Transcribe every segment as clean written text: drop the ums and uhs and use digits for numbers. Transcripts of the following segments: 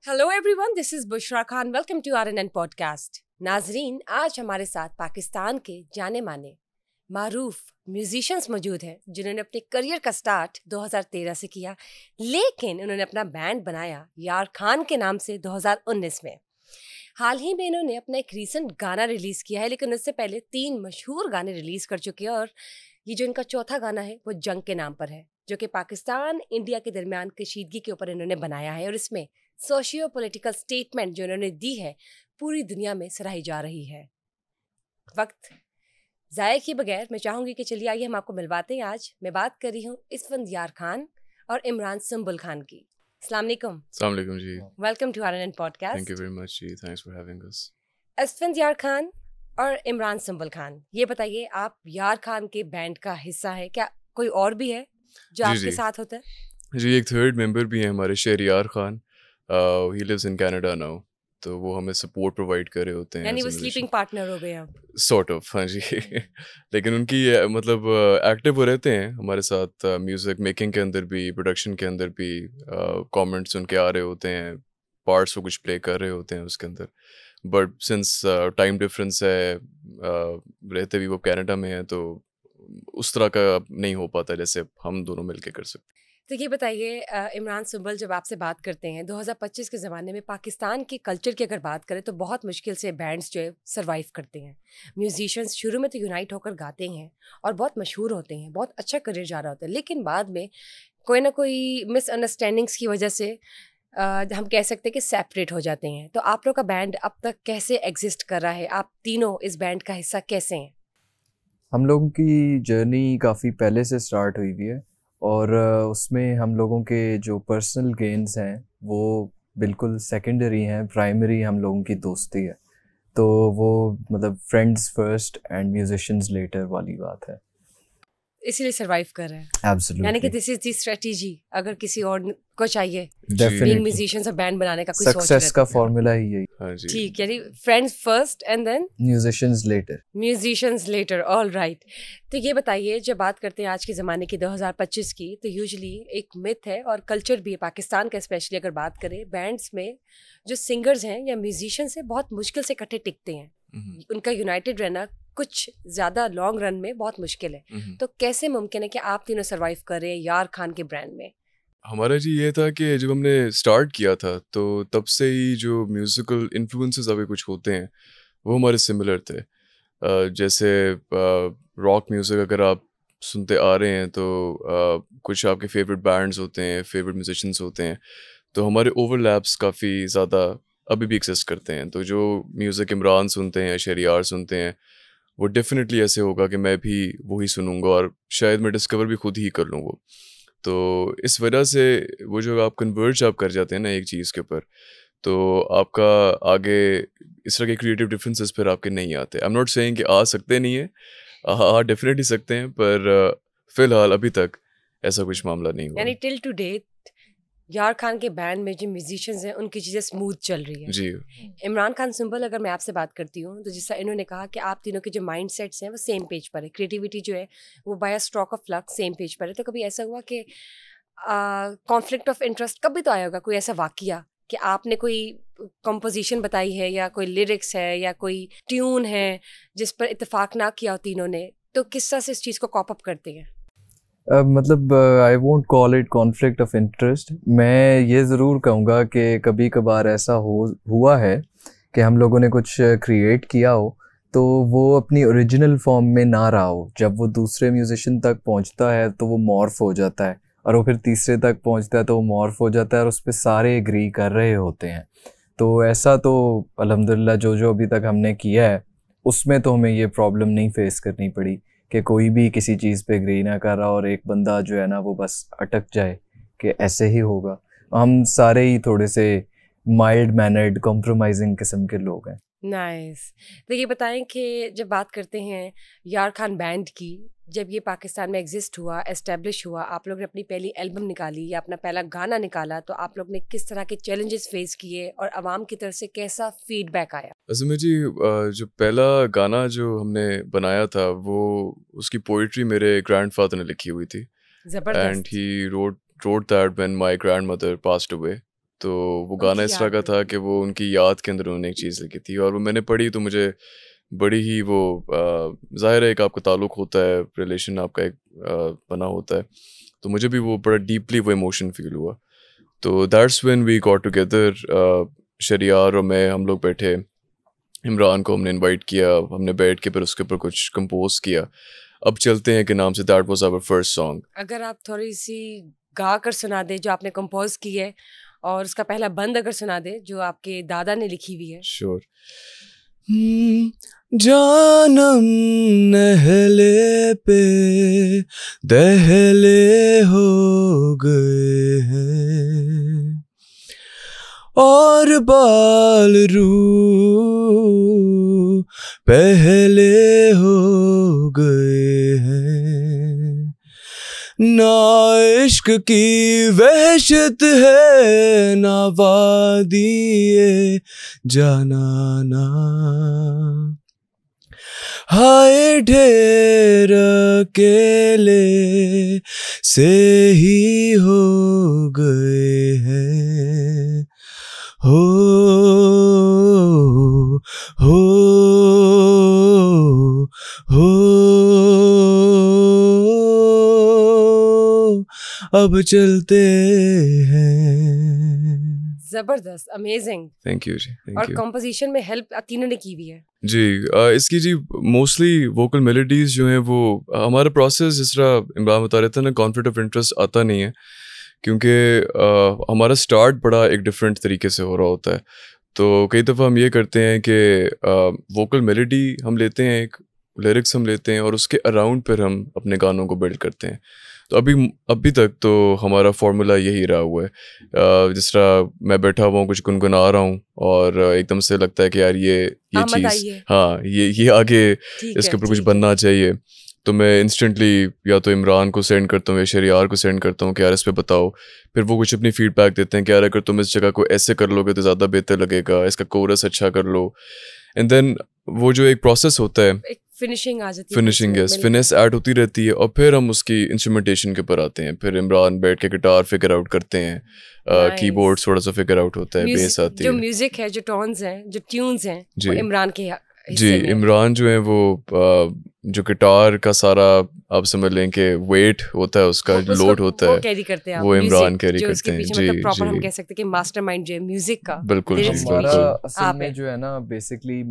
Hello everyone, this is Bushra Khan. Welcome to RNN podcast. नाजरीन, आज हमारे साथ पाकिस्तान के जाने माने मारूफ म्यूजिशियंस मौजूद हैं जिन्होंने अपने करियर का स्टार्ट 2013 से किया, लेकिन उन्होंने अपना बैंड बनाया यार खान के नाम से 2019 में। हाल ही में इन्होंने अपना एक रीसेंट गाना रिलीज़ किया है, लेकिन उससे पहले 3 मशहूर गाने रिलीज़ कर चुके हैं और ये जो इनका चौथा गाना है वो जंग के नाम पर है, जो कि पाकिस्तान इंडिया के दरमियान कशीदगी के ऊपर इन्होंने बनाया है और इसमें सोशियो पॉलिटिकल स्टेटमेंट जो इन्होंने दी है पूरी दुनिया में सराही जा रही है। वक्त ज़ाय किए बगैर मैं चाहूँगी कि चलिए आइए हम आपको मिलवाते हैं। आज मैं बात कर रही हूँ इसफंद यार खान और इमरान सुंबुल खान की। अस्सलाम वालेकुम जी। Welcome to RNN podcast. Thank you very much जी, thanks for having us. Isfandyar Khan और इमरान सुंबुल खान, ये बताइए, आप यार खान के बैंड का हिस्सा है क्या? कोई और भी है जो आपके साथ होता है? जी, एक थर्ड मेंबर भी है हमारे, Shahryar Khan. He lives in Canada now, तो वो हमें सपोर्ट प्रोवाइड कर रहे होते हैं। यानी वो स्लीपिंग पार्टनर हो गए अब? सॉर्ट ऑफ, हाँ जी। लेकिन उनकी मतलब एक्टिव वो रहते हैं हमारे साथ, म्यूज़िक मेकिंग के अंदर भी, प्रोडक्शन के अंदर भी। कमेंट्स उनके आ रहे होते हैं, पार्ट्स वो कुछ प्ले कर रहे होते हैं उसके अंदर। बट सिंस टाइम डिफरेंस है, रहते भी वो कनाडा में है, तो उस तरह का नहीं हो पाता जैसे हम दोनों मिलके कर सकते। तो ये बताइए इमरान सुंबल, जब आपसे बात करते हैं 2025 के ज़माने में पाकिस्तान के कल्चर की अगर बात करें तो बहुत मुश्किल से बैंड्स जो है सर्वाइव करते हैं। म्यूजिशियंस शुरू में तो यूनाइट होकर गाते हैं और बहुत मशहूर होते हैं, बहुत अच्छा करियर जा रहा होता है, लेकिन बाद में कोई ना कोई मिसअंडरस्टैंडिंग्स की वजह से हम कह सकते हैं कि सेपरेट हो जाते हैं। तो आप लोग का बैंड अब तक कैसे एग्जिस्ट कर रहा है? आप तीनों इस बैंड का हिस्सा कैसे हैं? हम लोगों की जर्नी काफ़ी पहले से स्टार्ट हुई हुई है और उसमें हम लोगों के जो पर्सनल गेन्स हैं वो बिल्कुल सेकेंडरी हैं। प्राइमरी हम लोगों की दोस्ती है, तो वो मतलब friends first and musicians later वाली बात है। इसीलिए सरवाइव कर रहे हैं। एब्सोल्युटली, यानी कि दिस इज दी स्ट्रेटेजी अगर किसी और को चाहिए डेफिनेटली म्यूजिशियंस और बैंड बनाने का कोई सोच सक्सेस का फॉर्मूला ही यही। हाँ जी, ठीक, यानी friends first and then musicians later. All right. तो ये बताइए, जब बात करते हैं आज के ज़माने की 2025 की, तो यूजुअली एक मिथ है और कल्चर भी है पाकिस्तान का, स्पेशली अगर बात करें बैंड्स में जो सिंगर्स हैं या म्यूजिशियंस हैं बहुत मुश्किल से इकट्ठे टिकते हैं। उनका यूनाइटेड रहना कुछ ज़्यादा लॉन्ग रन में बहुत मुश्किल है। तो कैसे मुमकिन है कि आप तीनों सर्वाइव कर रहे हैं यार खान के ब्रांड में? हमारा जी ये था कि जब हमने स्टार्ट किया था तो तब से ही जो म्यूज़िकल इन्फ्लुएंसेस अभी कुछ होते हैं वो हमारे सिमिलर थे। जैसे रॉक म्यूज़िक अगर आप सुनते आ रहे हैं तो कुछ आपके फेवरेट बैंड्स होते हैं, फेवरेट म्यूजिशियंस होते हैं, तो हमारे ओवरलैप्स काफ़ी ज़्यादा अभी भी एग्जिस्ट करते हैं। तो जो म्यूज़िक इमरान सुनते हैं, शहरियार सुनते हैं, वो डेफिनेटली ऐसे होगा कि मैं भी वही सुनूंगा और शायद मैं डिस्कवर भी खुद ही कर लूँ वो। तो इस वजह से वो जो आप कन्वर्ज आप कर जाते हैं ना एक चीज़ के ऊपर, तो आपका आगे इस तरह के क्रिएटिव डिफरेंसेस फिर आपके नहीं आते। आई एम नॉट सेइंग कि आ सकते नहीं है, हाँ डेफिनेटली सकते हैं, पर फिलहाल अभी तक ऐसा कुछ मामला नहीं हुआ। यानी टिल टू डेट यार खान के बैंड में जो म्यूजिशियंस हैं उनकी चीज़ें स्मूथ चल रही है जी। इमरान खान सुंबल, अगर मैं आपसे बात करती हूँ तो जैसा इन्होंने कहा कि आप तीनों के जो माइंड सेट्स हैं वो सेम पेज पर है, क्रिएटिविटी जो है वो bye stroke of luck same page पर है। तो कभी ऐसा हुआ कि कॉन्फ्लिक्ट ऑफ इंटरेस्ट कभी तो आया होगा, कोई ऐसा वाकया कि आपने कोई कंपोजिशन बताई है या कोई लिरिक्स है या कोई ट्यून है जिस पर इत्तेफाक ना किया हो तीनों ने, तो किस तरह से इस चीज़ को कॉप अप करते हैं? मतलब I won't call it conflict of interest. मैं ये ज़रूर कहूँगा कि कभी कभार ऐसा हुआ है कि हम लोगों ने कुछ क्रिएट किया हो तो वो अपनी ओरिजिनल फॉर्म में ना रहा हो। जब वो दूसरे म्यूजिशियन तक पहुँचता है तो वो मॉर्फ हो जाता है और वो फिर तीसरे तक पहुँचता है तो वो मॉर्फ हो जाता है और उस पर सारे एग्री कर रहे होते हैं। तो ऐसा तो अल्हम्दुलिल्लाह जो अभी तक हमने किया है उसमें तो हमें ये प्रॉब्लम नहीं फेस करनी पड़ी कि कोई भी किसी चीज़ पे एग्री ना कर रहा और एक बंदा जो है ना वो बस अटक जाए कि ऐसे ही होगा। हम सारे ही थोड़े से माइल्ड मैनर्ड कॉम्प्रोमाइजिंग किस्म के लोग हैं। नाइस। तो ये बताएं कि जब बात करते हैं यार खान बैंड की, जब ये पाकिस्तान में एग्जिस्ट हुआ, एस्टेब्लिश हुआ, आप लोग ने अपनी पहली एल्बम निकाली या अपना पहला गाना निकाला, तो आप लोग ने किस तरह के चैलेंजेस फेस किए और आवाम की तरफ से कैसा फीडबैक आया? असम जी, जो पहला गाना जो हमने बनाया था वो उसकी पोइट्री मेरे ग्रैंडफादर ने लिखी हुई थी, एंड जबरदस्त। He wrote that when my grandmother passed away. तो वो गाना उनकी इस तरह का याद था में। कि वो उनकी याद के अंदर उन्होंने एक चीज़ लिखी थी और वो मैंने पढ़ी तो मुझे बड़ी ही वो ज़ाहिर है एक आपका ताल्लुक़ होता है, रिलेशन आपका एक बना होता है, तो मुझे भी वो बड़ा डीपली वो इमोशन फ़ील हुआ। तो that's when we got together, Shahryar और मैं, हम लोग बैठे, इमरान को हमने इनवाइट किया, हमने बैठ के फिर उसके ऊपर कुछ कंपोज किया। अब चलते हैं के नाम से that was our first song. अगर आप थोड़ी सी गा कर सुना दे जो आपने कंपोज की है, और उसका पहला बंद अगर सुना दे जो आपके दादा ने लिखी हुई है। श्योर। जानम नहले पे दहले हो गए हैं और बाल रू पहले हो गए हैं, ना इश्क की वहशत है ना वादिए जानाना, हाय ढेर अकेले से ही हो गए हैं, हो हो हो अब चलते हैं। जबरदस्त, अमेजिंग। थैंक यू जी, थैंक और यू कंपोजिशन में हेल्प तीनों ने की हुई है। जी। इसकी जी मोस्टली वोकल मेलोडीज जो हैं वो हमारा प्रोसेस जिस तरह इमरान बता रहे थे ना, कॉन्फ्लिक्ट ऑफ इंटरेस्ट आता नहीं है क्योंकि हमारा स्टार्ट बड़ा एक डिफरेंट तरीके से हो रहा होता है। तो कई दफ़ा हम ये करते हैं कि वोकल मेलोडी हम लेते हैं, एक लिरिक्स हम लेते हैं और उसके अराउंड पर हम अपने गानों को बिल्ड करते हैं। तो अभी तक तो हमारा फार्मूला यही रहा हुआ है। जिस तरह मैं बैठा हुआ हूँ, कुछ गुनगुना रहा हूँ और एकदम से लगता है कि यार ये आमद चीज़, आई है। हाँ ये आगे ठीक इसके है, ऊपर कुछ ठीक है। बनना चाहिए, तो मैं इंस्टेंटली या तो इमरान को सेंड करता हूँ या शरियार को सेंड करता हूँ कि यार इस पे बताओ। फिर वो कुछ अपनी फीडबैक देते हैं कि यार अगर तुम इस जगह को ऐसे कर लोगे तो ज़्यादा बेहतर लगेगा, इसका कोरस अच्छा कर लो। एंड देन वो जो एक प्रोसेस होता है, एक फिनिशिंग आ जाती है, फिनिशिंग, यस, फिनिश ऐड होती रहती है और फिर हम उसकी इंस्ट्रूमेंटेशन के ऊपर आते हैं। फिर इमरान बैठ के गिटार फिगर आउट करते हैं, कीबोर्ड थोड़ा सा फिगर आउट होता है, बेस आती जो है। म्यूजिक है, जो टोन्स हैं, जो ट्यून्स हैं, वो जी इमरान के जी, हिस्से में है। इमरान जो है वो जो गिटार का सारा आप समझ लें कि वेट होता है, उसका उसको लोड होता वो है, कैरी करते हैं आप, वो इमरान म्यूजिक कैरी जो करते इसके हैं। पीछे जी मतलब प्रॉपर हम जी, कह सकते हैं कि मास्टरमाइंड जो है म्यूजिक का, बिल्कुल जी, लिरिक्स के हमारा पीछे असल आप में हैं। जो है ना basically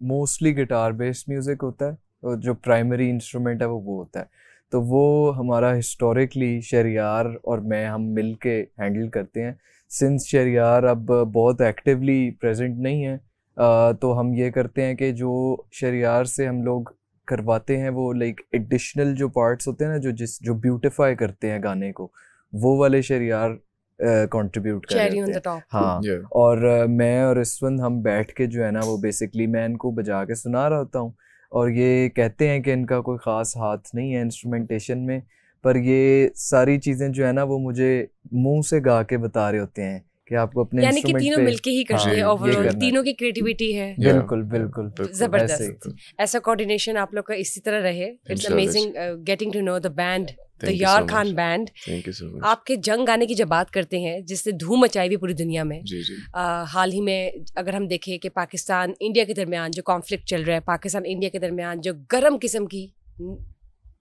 mostly guitar based music होता है, और जो प्राइमरी इंस्ट्रूमेंट है वो होता है। तो वो हमारा हिस्टोरिकली शरियार और मैं हम मिल के हैंडल करते हैं। सिंस शरियार अब बहुत एक्टिवली प्रेजेंट नहीं है, तो हम ये करते हैं कि जो शरियार से हम लोग करवाते हैं वो लाइक एडिशनल जो पार्ट्स होते हैं ना, जो ब्यूटिफाई करते हैं गाने को, वो वाले शरियार कंट्रीब्यूट कर रहे चेरी ऑन होते द हैं। टॉप। हाँ, yeah, और मैं और इसवन हम बैठ के जो है ना वो बेसिकली मैं इनको बजा के सुना रहा होता हूँ, और ये कहते हैं कि इनका कोई ख़ास हाथ नहीं है इंस्ट्रूमेंटेशन में, पर ये सारी चीज़ें जो है ना वो मुझे मुंह से गा के बता रहे होते हैं कि आपको अपने यानी कि इंस्ट्रूमेंट तीनों पे मिलके ही करते हाँ, हैं ये ओवरऑल, करना है। तीनों की क्रिएटिविटी है। yeah, बिल्कुल बिल्कुल बिल्कुल, जबरदस्त। ऐसे ही। बिल्कुल। ऐसा कोऑर्डिनेशन आप लोग का इसी तरह रहे। इट्स इंशाल्लाह जी। Amazing getting to know the band, the Thank you यार so Khan much. Band. Thank you so much. आपके जंग गाने की जब बात करते हैं जिससे धूम मचाई हुई पूरी दुनिया में, जी जी, हाल ही में अगर हम देखें कि पाकिस्तान इंडिया के दरमियान जो कॉन्फ्लिक्ट चल रहा है, पाकिस्तान इंडिया के दरमियान जो गर्म किस्म की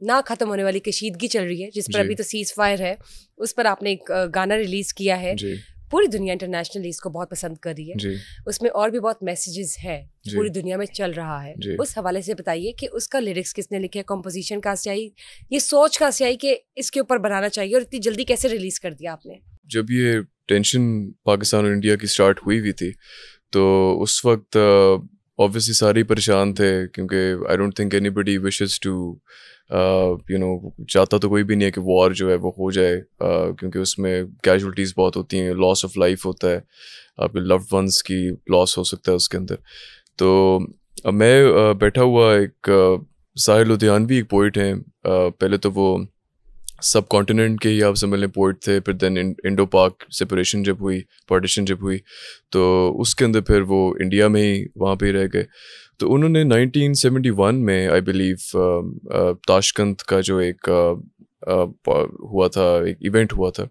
ना ख़त्म होने वाली कशीदगी चल रही है, जिस पर जी। अभी तो सीज फायर है, उस पर आपने एक गाना रिलीज़ किया है। जी पूरी दुनिया इंटरनेशनली इसको बहुत पसंद कर रही है। जी उसमें और भी बहुत मैसेजेस हैं जी। पूरी दुनिया में चल रहा है। जी। उस हवाले से बताइए कि उसका लिरिक्स किसने लिखे, कंपोजिशन कहाँ से आई, ये सोच कहाँ से आई कि इसके ऊपर बनाना चाहिए, और इतनी जल्दी कैसे रिलीज कर दिया आपने? जब ये टेंशन पाकिस्तान और इंडिया की स्टार्ट हुई थी तो उस वक्त ऑब्वियसली सारे परेशान थे, क्योंकि I don't think anybody wishes to चाहता तो कोई भी नहीं है कि वॉर जो है वो हो जाए, क्योंकि उसमें कैजुअलिटीज़ बहुत होती हैं, लॉस ऑफ लाइफ होता है, आपके लव्ड वंस की लॉस हो सकता है उसके अंदर। तो मैं बैठा हुआ एक साहिल लुधियानवी एक पोइट हैं, पहले तो वो सब कॉन्टिनेंट के ही आप समझ लें पोइट थे, फिर देन इंडो पाक सेपरेशन जब हुई, पार्टीशन जब हुई, तो उसके अंदर फिर वो इंडिया में ही वहाँ पे ही रह गए। तो उन्होंने 1971 में आई बिलीव ताशकंद का जो एक हुआ था, एक इवेंट हुआ था,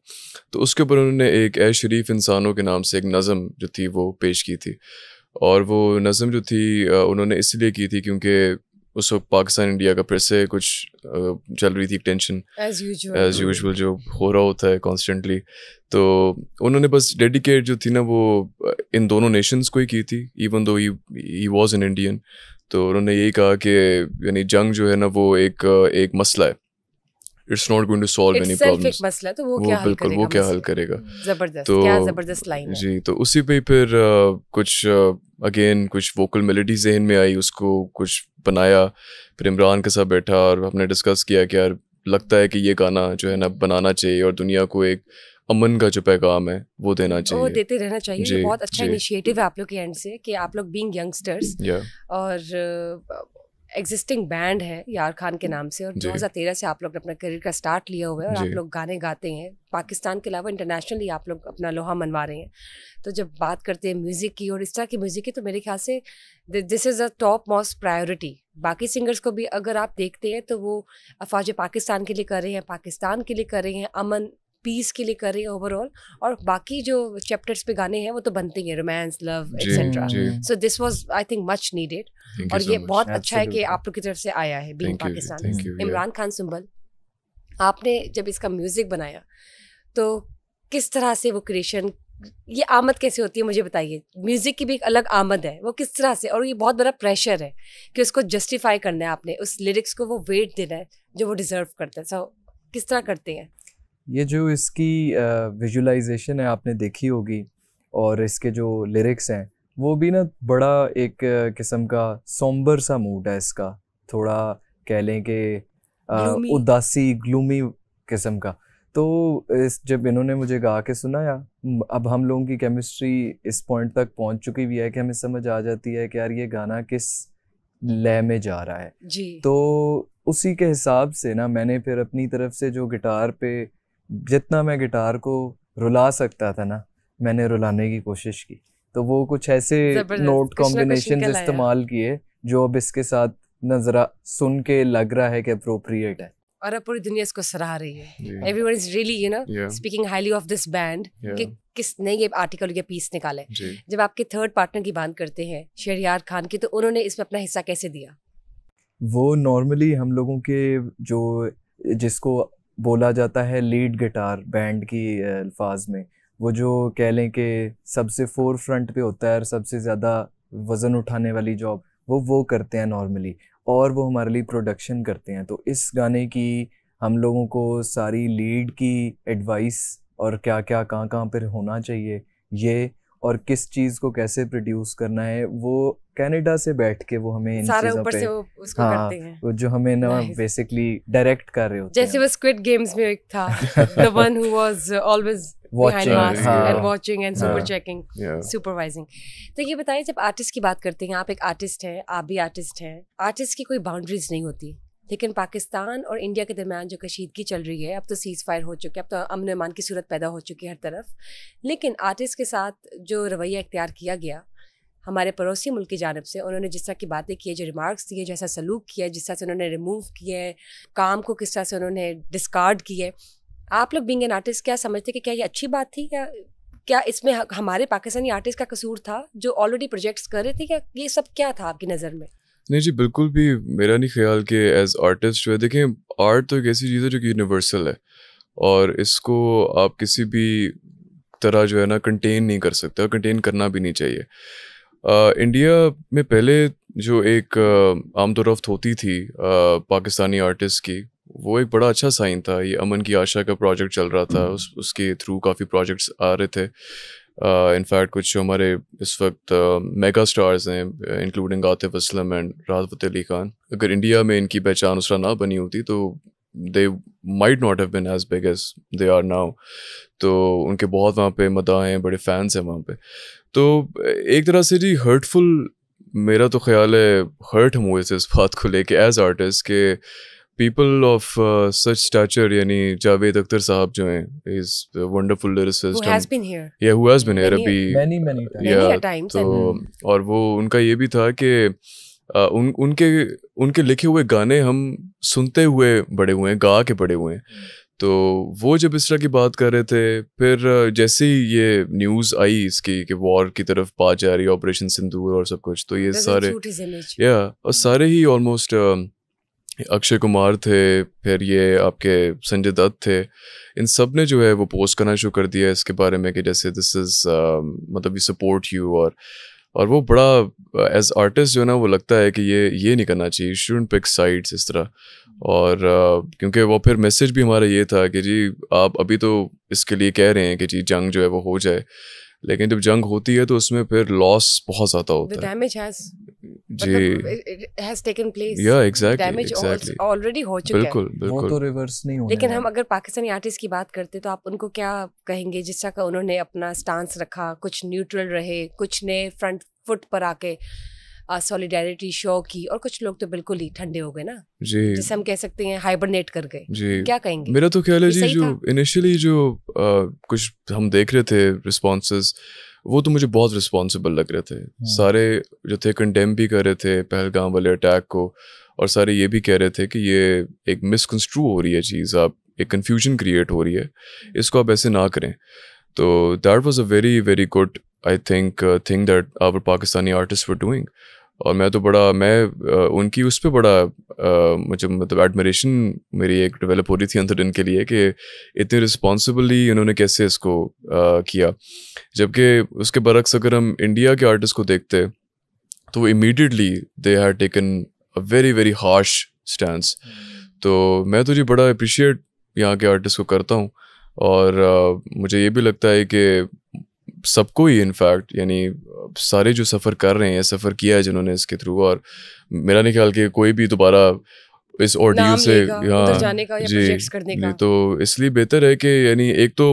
तो उसके ऊपर उन्होंने एक ए शरीफ इंसानों के नाम से एक नज़म जो थी वो पेश की थी। और वो नज़म जो थी उन्होंने इसलिए की थी क्योंकि उस वक्त पाकिस्तान इंडिया का फिर से कुछ चल रही थी टेंशन एज यूजुअल जो हो रहा होता है कॉन्स्टेंटली। तो उन्होंने बस डेडिकेट जो थी ना वो इन दोनों नेशंस को ही की थी, even though he was an Indian. तो उन्होंने यही कहा कि यानी जंग जो है ना वो एक मसला है, it's not going to solve any problems. मसला तो वो क्या हल बिल्कुल करेगा, वो क्या हल करेगा। जबरदस्त, तो क्या जबरदस्त लाइन है। जी, तो उसी पे फिर कुछ अगेन कुछ वोकल मेलोडी जहन में आई, उसको कुछ बनाया, फिर इमरान के साथ बैठा और हमने डिस्कस किया कि यार लगता है कि ये गाना जो है ना बनाना चाहिए और दुनिया को एक अमन का जो पैगाम है वो देना चाहिए, वो देते रहना चाहिए। ये बहुत अच्छा जी। इनिशिएटिव है आप लोग के एंड से कि आप लोग बीइंग यंगस्टर्स और एग्जिस्टिंग बैंड है यार खान के नाम से, और 2013 से आप लोग ने अपना करियर का स्टार्ट लिया हुआ है और आप लोग गाने गाते हैं पाकिस्तान के अलावा इंटरनेशनली, आप लोग अपना लोहा मनवा रहे हैं। तो जब बात करते हैं म्यूज़िक की और इस तरह की म्यूज़िक की, तो मेरे ख्याल से this is a top most priority. बाकी सिंगर्स को भी अगर आप देखते हैं तो वो अफवाज पाकिस्तान के लिए कर रहे हैं, पाकिस्तान के लिए कर रहे हैं, अमन पीस के लिए कर रही है ओवरऑल, और बाकी जो चैप्टर्स पे गाने हैं वो तो बनते हैं, romance, love etcetera. So this was I think much needed और ये बहुत अच्छा है कि आप लोग की तरफ से आया है बीइंग पाकिस्तान। इमरान खान सुंबल, आपने जब इसका म्यूजिक बनाया तो किस तरह से वो क्रिएशन, ये आमद कैसे होती है मुझे बताइए। म्यूजिक की भी एक अलग आमद है, वो किस तरह से, और ये बहुत बड़ा प्रेशर है कि उसको जस्टिफाई करना है, आपने उस लिरिक्स को वो वेट देना है जो वो डिजर्व करता है। सो किस तरह करते हैं ये जो इसकी विजुअलाइजेशन है आपने देखी होगी, और इसके जो लिरिक्स हैं वो भी ना बड़ा एक किस्म का सोम्बर सा मूड है इसका, थोड़ा कह लें कि उदासी ग्लूमी किस्म का। तो जब इन्होंने मुझे गा के सुनाया, अब हम लोगों की केमिस्ट्री इस पॉइंट तक पहुंच चुकी हुई है कि हमें समझ आ जाती है कि यार ये गाना किस लय में जा रहा है जी। तो उसी के हिसाब से ना मैंने फिर अपनी तरफ से जो गिटार पे जितना मैं गिटार को रुला सकता था ना, मैंने रुलाने की कोशिश की। तो वो कुछ ऐसे नोट कॉम्बिनेशन इस्तेमाल किए जो अब इसके साथ नजरा सुन के लग रहा है कि अप्रोप्रिएट है, और अब पूरी दुनिया इसको सराह रही है। Everyone is really you know speaking highly of this band कि किसने ये आर्टिकल या पीस निकाले। जब आपके थर्ड पार्टनर की बात करते हैं शहरयार खान की, तो उन्होंने इसमें अपना हिस्सा कैसे दिया? वो नॉर्मली हम लोगों के जो जिसको बोला जाता है लीड गिटार बैंड की अल्फाज में, वो जो कह लें कि सबसे फोर फ्रंट पे होता है और सबसे ज़्यादा वज़न उठाने वाली जॉब वो करते हैं नॉर्मली, और वो हमारे लिए प्रोडक्शन करते हैं। तो इस गाने की हम लोगों को सारी लीड की एडवाइस और क्या क्या कहाँ कहाँ पर होना चाहिए ये, और किस चीज़ को कैसे प्रोड्यूस करना है, वो कनाडा से बैठ के वो हमें इन चीज़ों पे से वो उसको करते हैं, वो जो हमें ना बेसिकली डायरेक्ट कर रहे होते हैं। जैसे वो स्क्विड गेम्स में एक था the one who was always behind mask and watching and super checking, supervising। तो ये बताइए, जब आर्टिस्ट की बात करते हैं, आप एक आर्टिस्ट हैं, आप भी आर्टिस्ट हैं, आर्टिस्ट की कोई बाउंड्रीज नहीं होती, लेकिन पाकिस्तान और इंडिया के दरमियान जो कशीदगी चल रही है, अब तो सीज फायर हो चुके हैं, अब तो अमन अमान की सूरत पैदा हो चुकी है हर तरफ, लेकिन आर्टिस्ट के साथ जो रवैया इख्तियार किया गया हमारे पड़ोसी मुल्क की जानब से, उन्होंने जिस तरह की बातें की है, जो रिमार्क्स दिए, जैसा सलूक किया, जिस तरह से उन्होंने रिमूव किया है काम को, किस तरह से उन्होंने डिस्कार्ड किया है, आप लोग बीइंग एन आर्टिस्ट क्या समझते कि क्या ये अच्छी बात थी, या क्या इसमें हमारे पाकिस्तानी आर्टिस्ट का कसूर था जो ऑलरेडी प्रोजेक्ट्स कर रहे थे, क्या ये सब क्या था आपकी नज़र में? नहीं जी, बिल्कुल भी मेरा नहीं ख्याल कि एज आर्टिस्ट जो है, देखें आर्ट तो एक ऐसी चीज़ है जो कि यूनिवर्सल है और इसको आप किसी भी तरह जो है ना कंटेन नहीं कर सकते और कंटेन करना भी नहीं चाहिए। इंडिया में पहले जो एक आमदोरफ्त होती थी पाकिस्तानी आर्टिस्ट की, वो एक बड़ा अच्छा साइन था। ये अमन की आशा का प्रोजेक्ट चल रहा था, उसके थ्रू काफ़ी प्रोजेक्ट्स आ रहे थे। इनफैक्ट कुछ जो हमारे इस वक्त मेगा स्टार्स हैं, इंक्लूडिंग आतिफ असलम एंड राहत फ़तेह अली खान, अगर इंडिया में इनकी पहचान उस तरह ना बनी होती तो they might not have been as big as they are now. तो उनके बहुत वहाँ पे मदाह हैं, बड़े फैंस हैं वहाँ पे। तो एक तरह से जी हर्टफुल, मेरा तो ख्याल है हर्ट हम हुए थे इस बात को लेके एज आर्टिस्ट के people of such stature, यानी जावेद अख्तर साहब जो हैं, is a wonderful lyricist, who has been here, yeah, who has been here अभी many times, yeah, तो और वो उनका ये भी था कि उनके लिखे हुए गाने हम सुनते हुए बड़े हुए हैं, गा के बड़े हुए हैं। तो वो जब इस तरह की बात कर रहे थे, फिर जैसे ही ये न्यूज़ आई इसकी कि वॉर की तरफ बात जा रही है, ऑपरेशन सिंदूर और सब कुछ, तो ये सारे और सारे ही ऑलमोस्ट अक्षय कुमार थे, फिर ये आपके संजय दत्त थे, इन सब ने जो है वो पोस्ट करना शुरू कर दिया इसके बारे में कि जैसे दिस इज़ मतलब वी सपोर्ट यू, और वो बड़ा एज आर्टिस्ट जो है ना वो लगता है कि ये नहीं करना चाहिए, शुडंट पिक साइड्स इस तरह। और क्योंकि वो फिर मैसेज भी हमारा ये था कि जी आप अभी तो इसके लिए कह रहे हैं कि जी जंग जो है वो हो जाए, लेकिन जब जंग होती है तो उसमें फिर लॉस बहुत ज़्यादा होता है जी, has taken place, या एग्जैक्टली डैमेज एग्जैक्टली ऑलरेडी हो चुका है। बिल्कुल वो बिल्कुल। तो रिवर्स नहीं होने लेकिन वाला। हम अगर पाकिस्तानी आर्टिस्ट की बात करते तो आप उनको क्या कहेंगे जिस तरह का उन्होंने अपना स्टांस रखा, कुछ न्यूट्रल रहे, कुछ ने फ्रंट फुट पर आके सॉलिडारिटी शो की, और कुछ लोग तो बिल्कुल ही ठंडे हो गए ना, जी जिसे हम कह सकते हैं हाइबरनेट कर गए। जी, क्या कहेंगे? मेरा तो ख्याल है ये जी सही जो था? इनिशियली जो कुछ हम देख रहे थे रिस्पॉन्सेज, वो तो मुझे बहुत रिस्पॉन्सिबल लग रहे थे। सारे जो थे कंडेम भी कर रहे थे पहलगाम वाले अटैक को, और सारे ये भी कह रहे थे कि ये एक मिसकंस्ट्रू हो रही है चीज़, आप एक कन्फ्यूजन क्रिएट हो रही है, इसको आप ऐसे ना करें। तो that was a very very good I think thing that our Pakistani artist were doing. और मैं उनकी उस पर बड़ा मुझे मतलब एडमिरेशन मेरी एक डेवलप हो रही थी अंदर इनके लिए कि इतने रिस्पॉन्सिबली इन्होंने कैसे इसको किया। जबकि उसके बरक्स अगर हम इंडिया के आर्टिस्ट को देखते तो immediately they had taken a very very harsh stance. तो मैं तो जी बड़ा अप्रिशिएट यहाँ के आर्टिस्ट को करता हूँ, और मुझे ये भी लगता है कि सबको ही इनफैक्ट यानी सारे जो सफ़र कर रहे हैं, सफ़र किया है जिन्होंने इसके थ्रू, और मेरा नहीं ख्याल कि कोई भी दोबारा इस ऑडियो से उधर जाने का या प्रोजेक्ट्स करने का। तो इसलिए बेहतर है कि यानी एक तो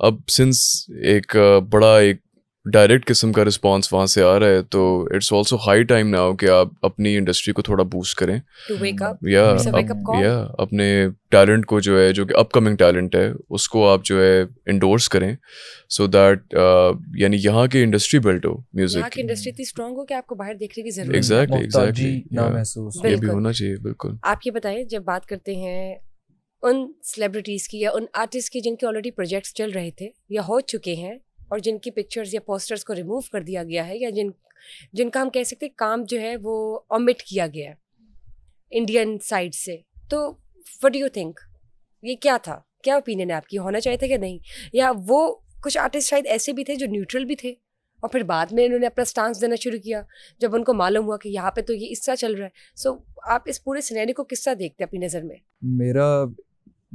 अब सिंस एक बड़ा एक डायरेक्ट किस्म का रिस्पांस वहाँ से आ रहा है, तो it's also high time now कि आप अपनी इंडस्ट्री को थोड़ा बूस्ट करें, टू वेक अप या या अपने टैलेंट को जो है, जो कि अपकमिंग टैलेंट है, उसको आप जो है इंडोर्स करें, सो दैट यानी यहाँ की इंडस्ट्री बिल्ड हो, म्यूजिक यहाँ की इंडस्ट्री इतनी स्ट्रांग हो कि आपको बाहर देखने की जरूरत एग्जैक्टली ना महसूस ये भी होना चाहिए बिल्कुल। आप ये बताएं, जब बात करते हैं उन सेलिब्रिटीज़ की या उन आर्टिस्ट की जिनके ऑलरेडी प्रोजेक्ट्स चल रहे थे या हो चुके हैं, और जिनकी पिक्चर्स या पोस्टर्स को रिमूव कर दिया गया है, या जिनका हम कह सकते हैं काम जो है वो ओमिट किया गया है इंडियन साइड से, तो व्हाट डू यू थिंक, ये क्या था? क्या ओपिनियन है आपकी, होना चाहिए था कि नहीं? या वो कुछ आर्टिस्ट शायद ऐसे भी थे जो न्यूट्रल भी थे और फिर बाद में इन्होंने अपना स्टांस देना शुरू किया जब उनको मालूम हुआ कि यहाँ पे तो ये इस तरह चल रहा है। सो आप इस पूरे सिनेरियो को किस तरह देखते हैं अपनी नज़र में? मेरा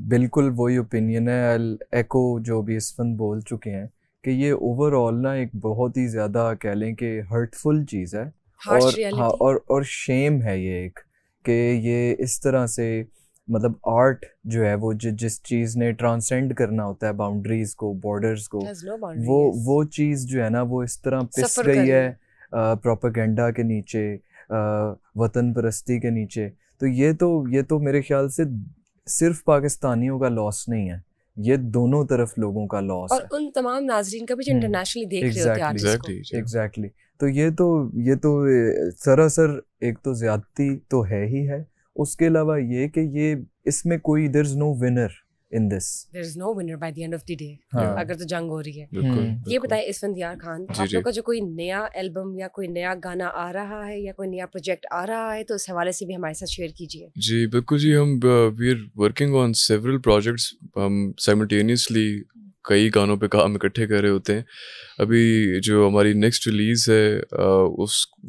बिल्कुल वही ओपिनियन है, आई एको जो भी इसफन बोल चुके हैं कि ये ओवरऑल ना एक बहुत ही ज़्यादा कह लें कि हर्टफुल चीज़ है, और शेम है ये एक कि ये इस तरह से मतलब आर्ट जो है वो जिस चीज़ ने ट्रांसेंड करना होता है बाउंड्रीज को, बॉर्डर्स को, वो चीज़ जो है ना वो इस तरह पिस गई है प्रोपेगेंडा के नीचे, वतन परस्ती के नीचे। तो ये तो मेरे ख्याल से सिर्फ पाकिस्तानियों का लॉस नहीं है, ये दोनों तरफ लोगों का लॉस और उन तमाम नाजरीन का भी जो इंटरनेशनली देख रहे होते हैं आर्टिस्ट को। एग्जैक्टली। तो ये तो सरासर एक तो ज्यादती तो है ही है, उसके अलावा ये कि ये इसमें कोई there is no winner in this, there is no winner by the end of the day, अगर तो जंग हो रही है। ये बताएं इसफंदियार खान, आप लोग का जो कोई नया एल्बम या कोई नया गाना आ रहा है या कोई नया प्रोजेक्ट आ रहा है तो इस हवाले से भी हमारे साथ शेयर कीजिए। जी बिल्कुल जी, हम we are working on several projects, हम साइमल्टेनियसली कई गानों पे काम इकट्ठे कर रहे होते हैं। अभी जो हमारी नेक्स्ट रिलीज़ है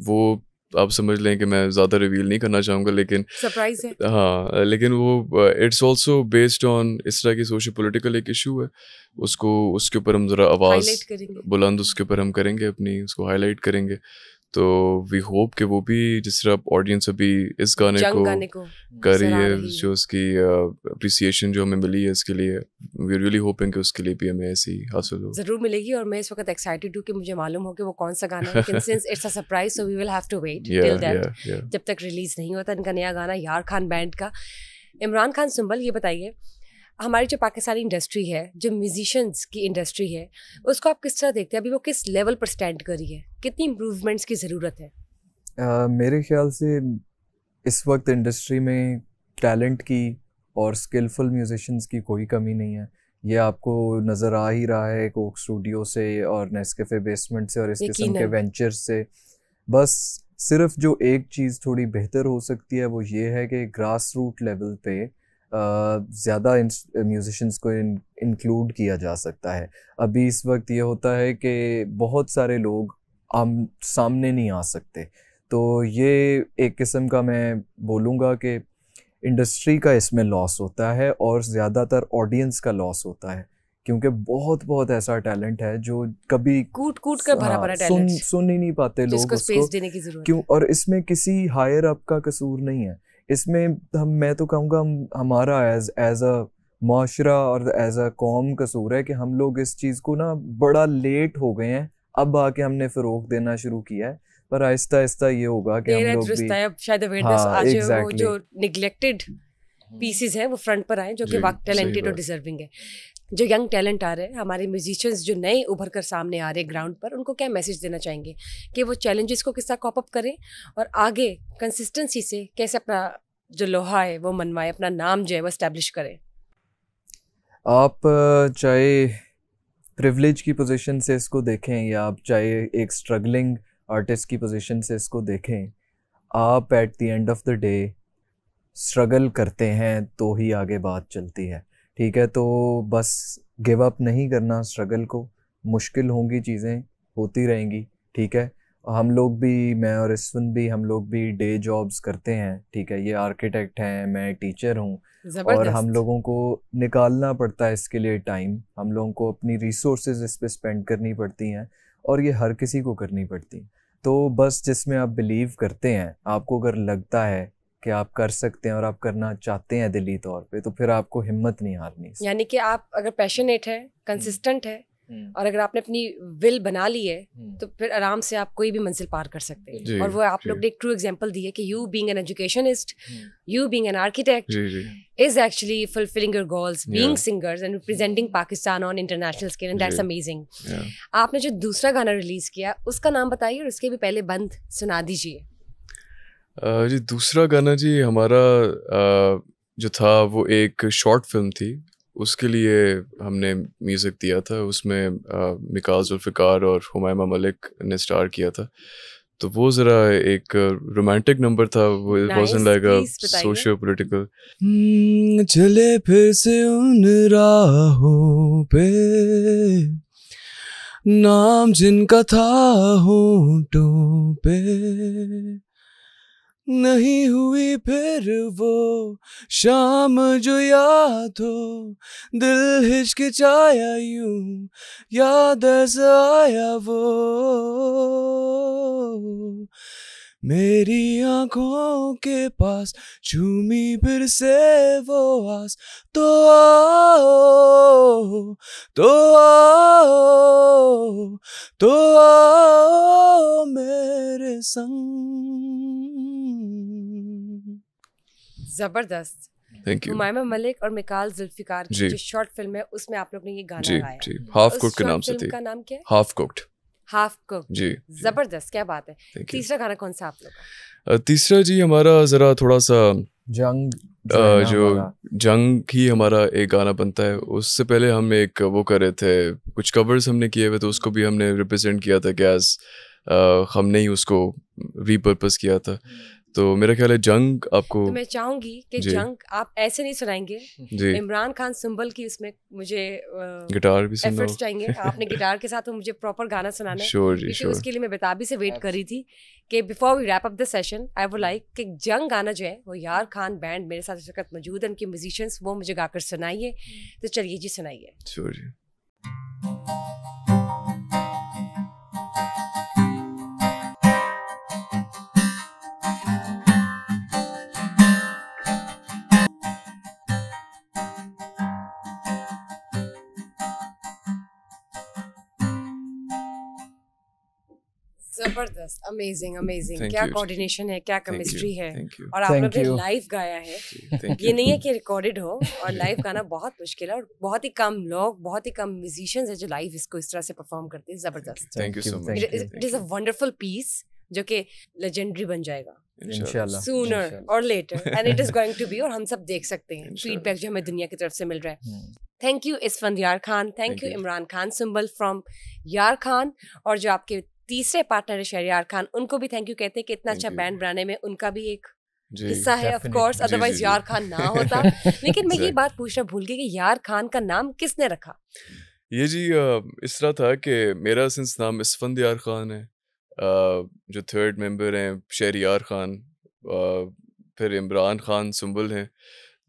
वो आप समझ लें कि मैं ज़्यादा रिवील नहीं करना चाहूँगा, लेकिन सरप्राइज है। हाँ, लेकिन वो इट्स ऑल्सो बेस्ड ऑन इस तरह की सोशल पॉलिटिकल एक इशू है, उसके ऊपर हम ज़रा आवाज़ बुलंद उसके ऊपर हम करेंगे, अपनी उसको हाईलाइट करेंगे। तो वी होप कि वो भी जिस तरह ऑडियंस अभी इस गाने को कर रही है, जो उसकी अप्रिसिएशन जो हमें मिली है इसके लिए, वी रियली होपिंग कि उसके लिए भी हमें ऐसी हासिल हो। ज़रूर मिलेगी, और मैं इस वक्त एक्साइटेड हूँ कि मुझे मालूम हो कि वो कौन सा गाना है, लेकिन since it's a surprise so we will have to wait till that, जब तक रिलीज़ नहीं होता इनका नया गाना यार खान बैंड का। इमरान खान सुंबल, ये बताइए हमारी जो पाकिस्तानी इंडस्ट्री है, जो म्यूजिशियंस की इंडस्ट्री है, उसको आप किस तरह देखते हैं? अभी वो किस लेवल पर स्टैंड कर रही है? कितनी इम्प्रूवमेंट्स की ज़रूरत है? मेरे ख्याल से इस वक्त इंडस्ट्री में टैलेंट की और स्किलफुल म्यूजिशियंस की कोई कमी नहीं है। ये आपको नज़र आ ही रहा है कोक स्टूडियो से और नेस्कैफे बेसमेंट से और इस किस्म के वेंचर्स से। बस सिर्फ जो एक चीज़ थोड़ी बेहतर हो सकती है वो ये है कि ग्रास रूट लेवल पे ज़्यादा म्यूजिशियंस को इंक्लूड किया जा सकता है। अभी इस वक्त ये होता है कि बहुत सारे लोग सामने नहीं आ सकते, तो ये एक किस्म का मैं बोलूँगा कि इंडस्ट्री का इसमें लॉस होता है और ज़्यादातर ऑडियंस का लॉस होता है, क्योंकि बहुत ऐसा टैलेंट है जो कभी कूट कर भरा पड़ा टैलेंट सुन ही नहीं पाते लोग उसको देने की जरूरत क्यों। और इसमें किसी हायर अप का कसूर नहीं है, इसमें मैं तो कहूँगा हमारा एज अ माशरा और एज अ कौम कसूर है कि हम लोग इस चीज़ को ना बड़ा लेट हो गए हैं, अब आके हमने फ़रोग देना शुरू किया है। पर आहिस्ता आहिस्ता ये होगा कि हम लोग भी शायद अवेयरनेस आज वो जो निगलेक्टेड पीसेस हैं वो फ्रंट पर आए, जो कि वाकई टैलेंटेड और डिजर्विंग है। जो यंग टैलेंट आ रहे हैं, हमारे म्यूजिशियंस जो नए उभर कर सामने आ रहे हैं ग्राउंड पर, उनको क्या मैसेज देना चाहेंगे कि वो चैलेंजेस को किस तरह कॉप अप करें और आगे कंसिस्टेंसी से कैसे अपना जो लोहा है वो मनवाए, अपना नाम जो है वो एस्टैब्लिश करें? आप चाहे प्रिविलेज की पोजीशन से इसको देखें या आप चाहे एक स्ट्रगलिंग आर्टिस्ट की पोजीशन से इसको देखें, आप at the end of the day struggle करते हैं तो ही आगे बात चलती है। ठीक है, तो बस गिव अप नहीं करना स्ट्रगल को। मुश्किल होंगी, चीज़ें होती रहेंगी। ठीक है, हम लोग भी, मैं और इसवन भी, हम लोग भी डे जॉब्स करते हैं। ठीक है, ये आर्किटेक्ट हैं, मैं टीचर हूँ, और हम लोगों को निकालना पड़ता है इसके लिए टाइम। हम लोगों को अपनी रिसोर्सेज इस पे स्पेंड करनी पड़ती हैं और ये हर किसी को करनी पड़ती हैं। तो बस जिसमें आप बिलीव करते हैं, आपको अगर लगता है कि आप कर सकते हैं और आप करना चाहते हैं दिली तौर पे, तो फिर आपको हिम्मत नहीं हारनी। यानी कि आप अगर पैशनेट है, कंसिस्टेंट है और अगर आपने अपनी विल बना ली है तो फिर आराम से आप कोई भी मंजिल पार कर सकते हैं। और वो आप लोग ने एक ट्रू एग्जांपल दी है कि you being an educationist, you being an architect is actually fulfilling your goals, being singers and representing Pakistan on international scale, and that's amazing. आपने जो दूसरा गाना रिलीज किया उसका नाम बताइए और उसके भी पहले बंद सुना दीजिए। जी, दूसरा गाना जी हमारा जो था वो एक शॉर्ट फिल्म थी, उसके लिए हमने म्यूज़िक दिया था। उसमें मिकाल जुल्फ़िकार और हुमायमा मलिक ने स्टार किया था। तो वो ज़रा एक रोमांटिक नंबर था, वो वाज़न्ट लाइक अ सोशियो पॉलिटिकल। चले फिर से उन राहों पे, नाम जिनका था होंठों पे, नहीं हुई फिर वो शाम जो याद हो, दिल हिचकिचाया यूं, याद ऐसा आया वो, मेरी आंखों के पास झूमी फिर से वो आस, तो आओ, तो आओ, तो आओ मेरे संग। जबरदस्त। Thank you. हुमायमा मलिक और मिकाल जुल्फ़िकार की जो शॉर्ट फिल्म है उसमें आप लोग ने ये गाना गाया। जी, हाफ कुक्ड के नाम से थी। का नाम क्या है? Half cooked. Half cooked. जी, जबरदस्त, क्या बात है। तीसरा गाना कौन सा आप लोग का? तीसरा जी हमारा ज़रा थोड़ा सा जंग जो जंग ही हमारा एक गाना बनता है। उससे पहले हम एक वो कर रहे थे, कुछ कवर्स हमने किए हुए, तो उसको भी हमने रिप्रेजेंट किया था कि एज हमने ही उसको रीपर्पस किया था। तो मेरा ख्याल है जंग आपको, तो मैं चाहूंगी कि जंग आप ऐसे नहीं सुनाएंगे जी। इमरान खान सुंबल की उसमें मुझे गिटार भी सुनना एफर्ट्स चाहिए। आपने गिटार के साथ मुझे प्रॉपर गाना सुनाना है। श्योर जी, श्योर। उसके लिए मैं बेताबी से वेट कर रही थी कि before we wrap up the session I would like कि जंग गाना जो है वो यार खान बैंड मेरे साथ इस वक्त मौजूद है, उनके म्यूजिशियंस, वो मुझे गाकर सुनाइए। तो चलिए जी, सुनाइए। श्योर जी। जबरदस्त, अमेजिंग अमेजिंग। क्या कोऑर्डिनेशन है, क्या केमिस्ट्री है। और आप लोग ने लाइव गाया है। ये नहीं है कि रिकॉर्डेड हो, और लाइव गाना बहुत मुश्किल है और बहुत ही कम लोग, बहुत ही कम म्यूजिशियंस है जो लाइव इसको इस तरह से परफॉर्म करते हैं। जबरदस्त, thank you so much. It is a wonderful piece जो कि लेजेंडरी बन जाएगा इंशाल्लाह सूनर और later, and it is going to be, और हम सब देख सकते हैं इंशाल्लाह। फीडबैक जो हमें दुनिया की तरफ से मिल रहा है। Thank you Isfandiyar Khan, thank Thank you you. Imran Khan Sumbal from यार खान, और जो आपके तीसरे पार्टनर है शहरियार खान, उनको भी थैंक यू कहते हैं कि इतना Thank अच्छा you. बैंड बनाने में उनका भी एक जी हिस्सा है ऑफ definitely. कोर्स, जी, अदरवाइज जी। यार खान ना होता। लेकिन मैं ये Exactly. बात पूछना भूल गई कि यार खान का नाम किसने रखा? ये जी इस तरह था कि मेरा सिंस नाम इसफंदियार खान है, जो थर्ड मेंबर हैं शहरियार खान, फिर इमरान खान सुंबल हैं,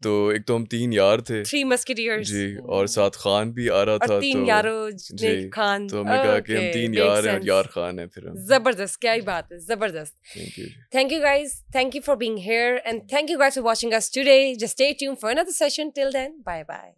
तो एक तो हम 3 यार थे थ्री मस्केटियर्स जी, और साथ खान भी आ रहा और था, 3 तो यारों जी, ने खान। तो हमने कहा कि हम Okay, 3 makes यार हैं और sense. यार खान है फिर हम। जबरदस्त, क्या ही बात है, जबरदस्त। Thank you. Thank you guys. Thank you for being here, and thank you guys for watching us today. Just stay tuned for another session. Till then, bye bye.